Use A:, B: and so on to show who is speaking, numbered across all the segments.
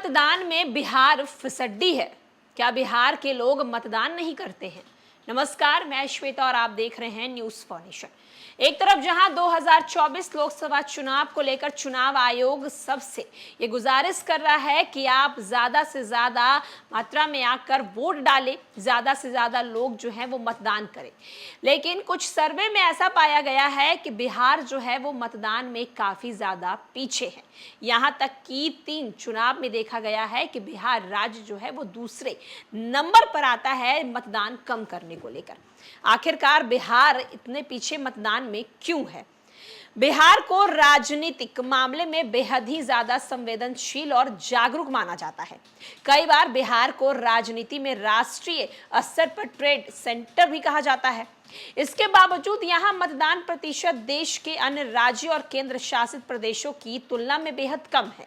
A: मतदान में बिहार फिसड्डी है? क्या बिहार के लोग मतदान नहीं करते हैं? नमस्कार, मैं श्वेता और आप देख रहे हैं न्यूज़ फॉर नेशन। एक तरफ जहां 2024 लोकसभा चुनाव को लेकर चुनाव आयोग सबसे ये गुजारिश कर रहा है कि आप ज्यादा से ज्यादा मात्रा में आकर वोट डालें, ज्यादा से ज्यादा लोग जो है वो मतदान करें, लेकिन कुछ सर्वे में ऐसा पाया गया है कि बिहार जो है वो मतदान में काफी ज्यादा पीछे है। यहां तक कि 3 चुनाव में देखा गया है कि बिहार राज्य जो है वो दूसरे नंबर पर आता है मतदान कम करने को लेकर। आखिरकार बिहार इतने पीछे मतदान में क्यों है? बिहार को राजनीतिक मामले में बेहद ही ज्यादा संवेदनशील और जागरूक माना जाता है। कई बार बिहार को राजनीति में राष्ट्रीय स्तर पर ट्रेड सेंटर भी कहा जाता है। इसके बावजूद यहां मतदान प्रतिशत देश के अन्य राज्यों और केंद्र शासित प्रदेशों की तुलना में बेहद कम है।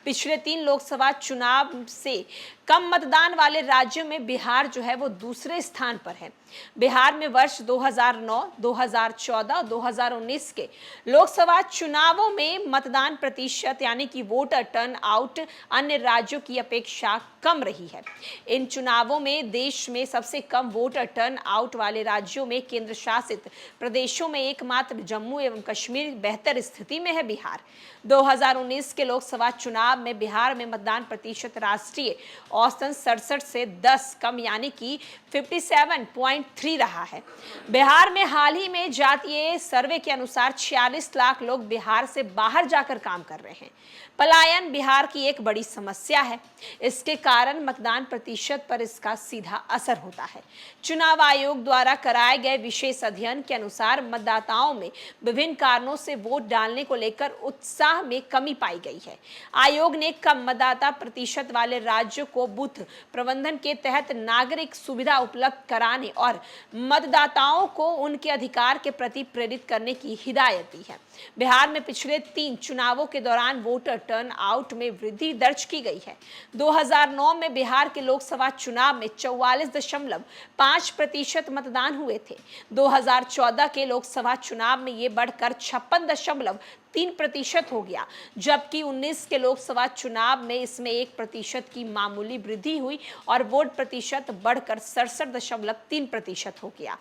A: पिछले 3 लोकसभा चुनाव से कम मतदान वाले राज्यों में बिहार जो है वो दूसरे स्थान पर है। बिहार में वर्ष 2009, 2014 और 2019 के लोकसभा चुनावों में मतदान प्रतिशत यानी कि वोटर टर्न आउट अन्य राज्यों की अपेक्षा कम रही है। इन चुनावों में देश में सबसे कम वोटर टर्न आउट वाले राज्यों में केंद्र शासित प्रदेशों में एकमात्र जम्मू एवं कश्मीर बेहतर स्थिति में है बिहार। 2019 के लोकसभा चुनाव में बिहार में मतदान प्रतिशत राष्ट्रीय औसतन 67 से 10 कम यानी कि 57.3 रहा है। बिहार में हाल ही में जातीय सर्वे के अनुसार 46 लाख लोग बिहार से बाहर जाकर काम कर रहे हैं। पलायन बिहार की एक बड़ी समस्या है। इसके कारण मतदान प्रतिशत पर इसका सीधा असर होता है। चुनाव आयोग द्वारा कराए गए विशेष अध्ययन के अनुसार मतदाताओं में विभिन्न कारणों से वोट डालने को लेकर उत्साह में कमी पाई गई है। आयोग ने कम मतदाता प्रतिशत वाले राज्यों को बूथ प्रबंधन के तहत नागरिक सुविधा उपलब्ध कराने और मतदाताओं को उनके अधिकार के प्रति प्रेरित करने की हिदायत दी है। बिहार में पिछले 3 चुनावों के दौरान वोटर टर्न आउट में वृद्धि दर्ज की गई है। 2009 में बिहार के लोकसभा चुनाव में 44.5% मतदान हुए थे। 2014 के लोकसभा चुनाव में ये बढ़कर 56.3% हो गया, जबकि 19 के लोकसभा चुनाव में इसमें 1% की मामूली वृद्धि हुई और वोट प्रतिशत बढ़कर 67.3% हो गया।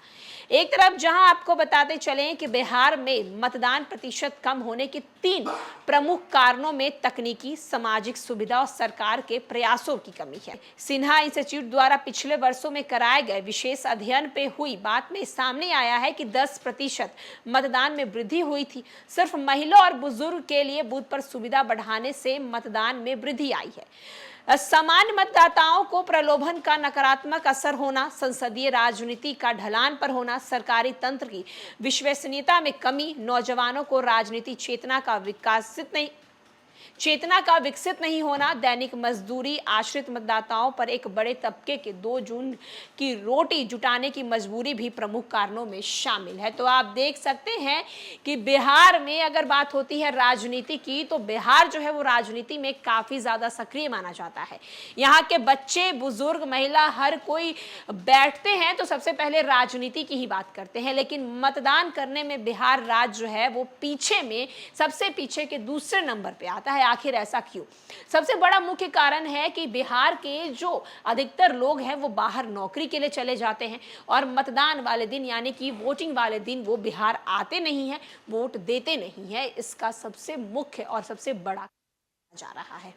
A: एक तरफ जहां आपको बताते चलें कि बिहार में मतदान प्रतिशत कम होने के 3 प्रमुख कारणों में तकनीकी, सामाजिक सुविधा और सरकार के प्रयासों की कमी है। सिन्हा इंस्टीट्यूट द्वारा पिछले वर्षों में कराए गए विशेष अध्ययन पे हुई बात में सामने आया है कि 10% मतदान में वृद्धि हुई थी। सिर्फ महिला और बुजुर्ग के लिए बूथ पर सुविधा बढ़ाने से मतदान में वृद्धि आई है। सामान्य मतदाताओं को प्रलोभन का नकारात्मक असर होना, संसदीय राजनीति का ढलान पर होना, सरकारी तंत्र की विश्वसनीयता में कमी, नौजवानों को राजनीति चेतना का विकसित नहीं होना, दैनिक मजदूरी आश्रित मतदाताओं पर एक बड़े तबके के 2 जून की रोटी जुटाने की मजबूरी भी प्रमुख कारणों में शामिल है। तो आप देख सकते हैं कि बिहार में अगर बात होती है राजनीति की, तो बिहार जो है वो राजनीति में काफी ज्यादा सक्रिय माना जाता है। यहाँ के बच्चे, बुजुर्ग, महिला हर कोई बैठते हैं तो सबसे पहले राजनीति की ही बात करते हैं, लेकिन मतदान करने में बिहार राज्य जो है वो पीछे में सबसे पीछे के दूसरे नंबर पे आता है। आखिर ऐसा क्यों? सबसे बड़ा मुख्य कारण है कि बिहार के जो अधिकतर लोग हैं वो बाहर नौकरी के लिए चले जाते हैं और मतदान वाले दिन यानी कि वोटिंग वाले दिन वो बिहार आते नहीं हैं, वोट देते नहीं हैं। इसका सबसे मुख्य और सबसे बड़ा जा रहा है।